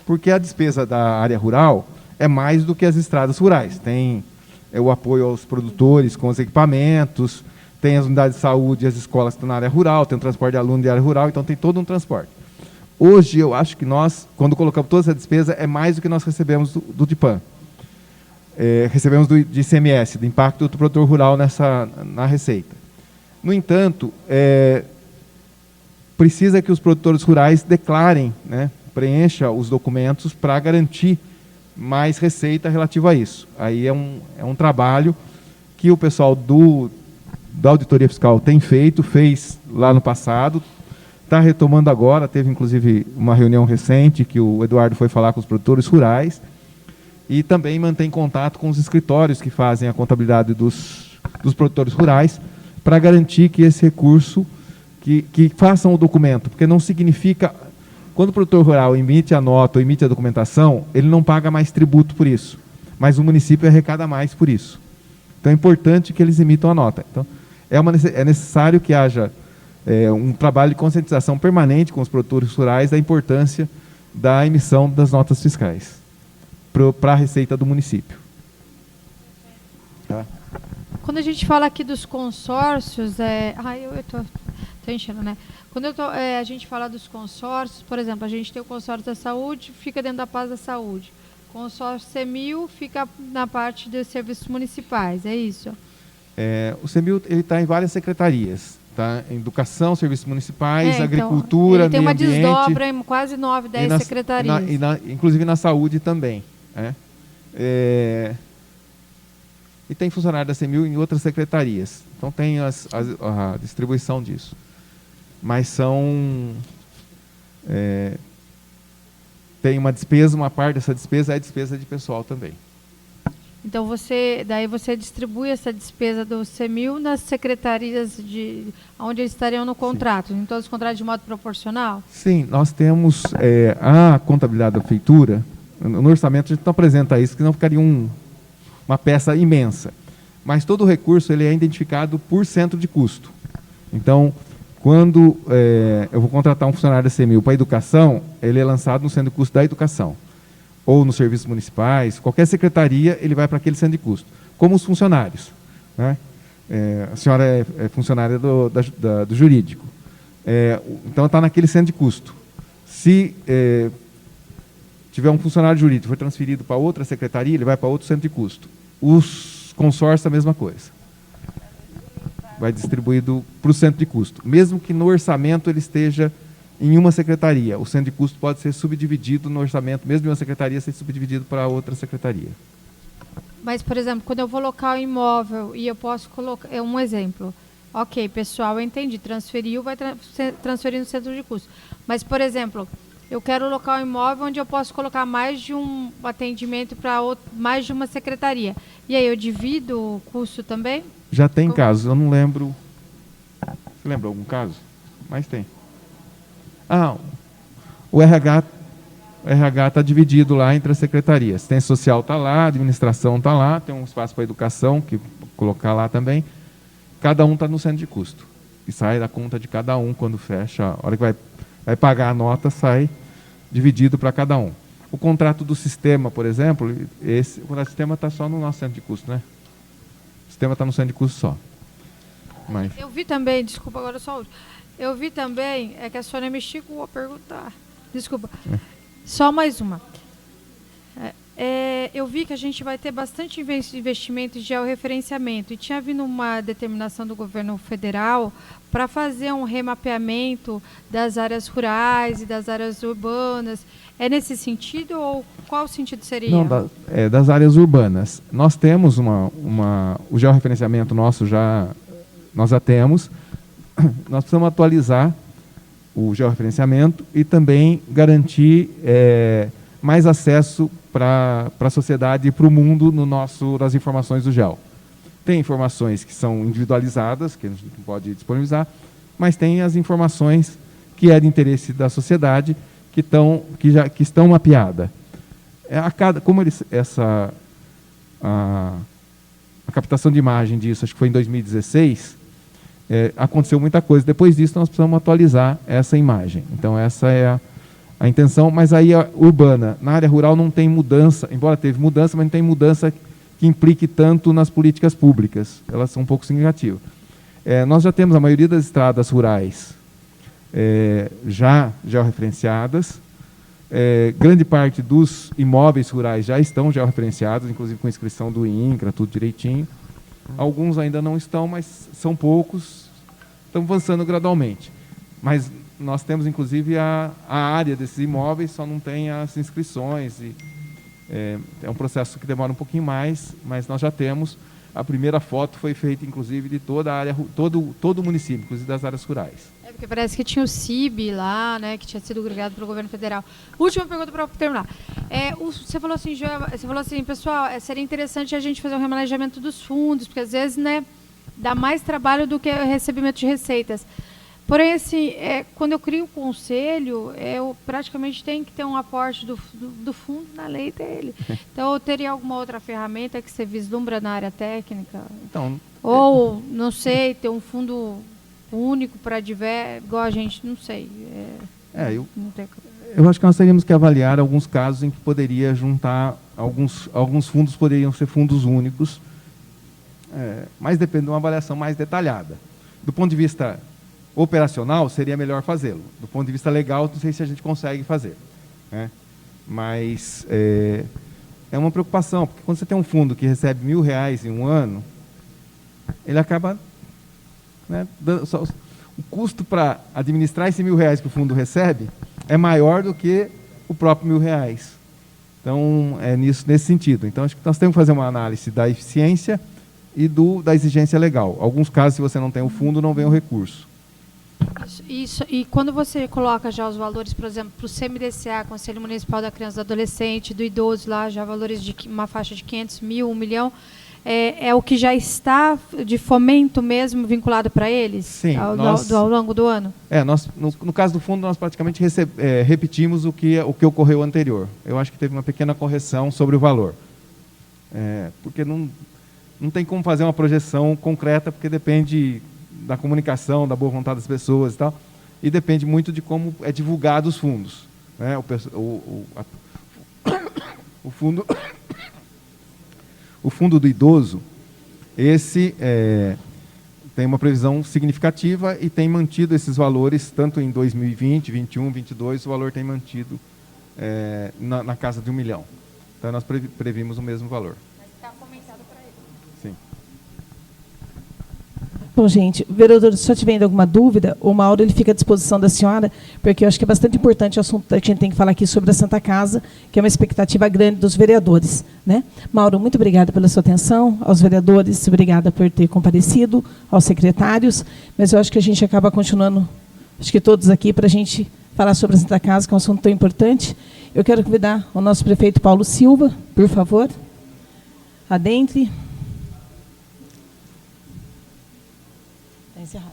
Porque a despesa da área rural é mais do que as estradas rurais. Tem o apoio aos produtores com os equipamentos, tem as unidades de saúde e as escolas que estão na área rural, tem o transporte de aluno de área rural, então tem todo um transporte. Hoje, eu acho que nós, quando colocamos toda essa despesa, é mais do que nós recebemos do DIPAM. Recebemos de ICMS, do impacto do produtor rural na receita. No entanto, precisa que os produtores rurais declarem, né, preencham os documentos para garantir mais receita relativa a isso. Aí é um trabalho que o pessoal da auditoria fiscal fez lá no passado, está retomando agora. Teve, inclusive, uma reunião recente que o Eduardo foi falar com os produtores rurais, e também mantém contato com os escritórios que fazem a contabilidade dos produtores rurais, para garantir que esse recurso, que façam o documento, porque não significa... Quando o produtor rural emite a nota ou emite a documentação, ele não paga mais tributo por isso, mas o município arrecada mais por isso. Então é importante que eles emitam a nota. Então, é necessário que haja um trabalho de conscientização permanente com os produtores rurais da importância da emissão das notas fiscais para a receita do município. Tá? Quando a gente fala aqui dos consórcios, eu estou enchendo, né? Quando a gente fala dos consórcios, por exemplo, a gente tem o consórcio da saúde, fica dentro da Paz da Saúde. O consórcio CEMIL fica na parte dos serviços municipais, é isso? O CEMIL está em várias secretarias. Tá? Educação, serviços municipais, então, agricultura, ele tem meio uma ambiente, desdobra em quase 9, 10 secretarias. Inclusive na saúde também. E tem funcionário da CEMIL em outras secretarias. Então tem a distribuição disso. Mas tem uma despesa, uma parte dessa despesa é a despesa de pessoal também. Então daí você distribui essa despesa do CEMIL nas secretarias onde eles estariam no contrato, Sim. Em todos os contratos de modo proporcional? Sim, nós temos a contabilidade da prefeitura, no orçamento a gente não apresenta isso, que não ficaria uma peça imensa. Mas todo o recurso ele é identificado por centro de custo. Então, quando eu vou contratar um funcionário da CEMIL para a educação, ele é lançado no centro de custo da educação. Ou nos serviços municipais, qualquer secretaria, ele vai para aquele centro de custo. Como os funcionários. Né? A senhora é funcionária do jurídico. Então, está naquele centro de custo. Se tiver um funcionário jurídico foi transferido para outra secretaria, ele vai para outro centro de custo. Os consórcios, a mesma coisa. Vai distribuído para o centro de custo. Mesmo que no orçamento ele esteja em uma secretaria, o centro de custo pode ser subdividido no orçamento, mesmo em uma secretaria, ser subdividido para outra secretaria. Mas, por exemplo, quando eu vou locar o imóvel e eu posso colocar... um exemplo. Ok, pessoal, eu entendi. Transferiu, vai transferir no centro de custo. Mas, por exemplo, eu quero locar um imóvel onde eu posso colocar mais de um atendimento para mais de uma secretaria. E aí eu divido o custo também? Já tem casos, eu não lembro. Você lembra algum caso? Mas tem. O RH está dividido lá entre as secretarias. Assistência social está lá, administração está lá, tem um espaço para educação, que colocar lá também. Cada um está no centro de custo. E sai da conta de cada um quando fecha. A hora que vai pagar a nota, sai dividido para cada um. O contrato do sistema, por exemplo, o contrato do sistema está só no nosso centro de custo, né? O sistema está no centro de custo só. Mas... Eu vi também, desculpa, agora só último. Eu vi também, que a senhora me esticou a perguntar. Desculpa. Só mais uma. Eu vi que a gente vai ter bastante investimento de georreferenciamento. E tinha vindo uma determinação do governo federal para fazer um remapeamento das áreas rurais e das áreas urbanas. É nesse sentido ou qual sentido seria? Não, das áreas urbanas. Nós temos o georreferenciamento nosso nós já temos. Nós precisamos atualizar o georreferenciamento e também garantir mais acesso para a sociedade e para o mundo nas informações do GEO. Tem informações que são individualizadas, que a gente não pode disponibilizar, mas tem as informações que é de interesse da sociedade, que estão mapeadas. A captação de imagem disso, acho que foi em 2016, aconteceu muita coisa. Depois disso, nós precisamos atualizar essa imagem. Então, essa é a intenção. Mas aí, a urbana, na área rural não tem mudança, embora teve mudança, mas não tem mudança que implique tanto nas políticas públicas. Elas são um pouco significativas. Nós já temos a maioria das estradas rurais já georreferenciadas. Grande parte dos imóveis rurais já estão georreferenciados, inclusive com inscrição do INCRA, tudo direitinho. Alguns ainda não estão, mas são poucos, estão avançando gradualmente. Mas nós temos, inclusive, a área desses imóveis, só não tem as inscrições. É um processo que demora um pouquinho mais, mas nós já temos. a primeira foto foi feita, inclusive, de toda a área, todo o município, inclusive das áreas rurais. Porque parece que tinha o CIB lá, né, que tinha sido criado pelo governo federal. Última pergunta para terminar. Você falou assim, Joel, pessoal, seria interessante a gente fazer um remanejamento dos fundos, porque às vezes, né, dá mais trabalho do que o recebimento de receitas. Porém, assim, quando eu crio o conselho, eu praticamente tenho que ter um aporte do fundo na lei dele. Então, eu teria alguma outra ferramenta que você vislumbra na área técnica? Então, ou, não sei, ter um fundo único para igual a gente, não sei. Eu acho que nós teríamos que avaliar alguns casos em que poderia juntar, alguns fundos poderiam ser fundos únicos, mas depende de uma avaliação mais detalhada. Do ponto de vista operacional, seria melhor fazê-lo. Do ponto de vista legal, não sei se a gente consegue fazer, né? Mas é uma preocupação, porque quando você tem um fundo que recebe R$1.000 em um ano, ele acaba, né, o custo para administrar esse R$1.000 que o fundo recebe é maior do que o próprio R$1.000. Então, nesse sentido. Então, acho que nós temos que fazer uma análise da eficiência e da exigência legal. Alguns casos, se você não tem o fundo, não vem o recurso. Isso. E quando você coloca já os valores, por exemplo, para o CMDCA, Conselho Municipal da Criança e do Adolescente, do idoso, lá já valores de uma faixa de 500 mil, 1 milhão, é o que já está de fomento mesmo vinculado para eles? Sim. Ao longo do ano? No caso do fundo, nós praticamente repetimos o que ocorreu anterior. Eu acho que teve uma pequena correção sobre o valor. Porque não tem como fazer uma projeção concreta, porque depende da comunicação, da boa vontade das pessoas e tal, e depende muito de como é divulgado os fundos, né? O fundo do idoso, esse tem uma previsão significativa e tem mantido esses valores, tanto em 2020, 2021, 2022, o valor tem mantido na casa de 1 milhão. Então, nós previmos o mesmo valor. Mas está fomentado para ele. Sim. Bom, gente, vereador, se eu tiver ainda alguma dúvida, o Mauro ele fica à disposição da senhora, porque eu acho que é bastante importante o assunto que a gente tem que falar aqui sobre a Santa Casa, que é uma expectativa grande dos vereadores, né? Mauro, muito obrigada pela sua atenção, aos vereadores, obrigada por ter comparecido, aos secretários, mas eu acho que a gente acaba continuando, acho que todos aqui, para a gente falar sobre a Santa Casa, que é um assunto tão importante. Eu quero convidar o nosso prefeito Paulo Silva, por favor, adentre. Está encerrado.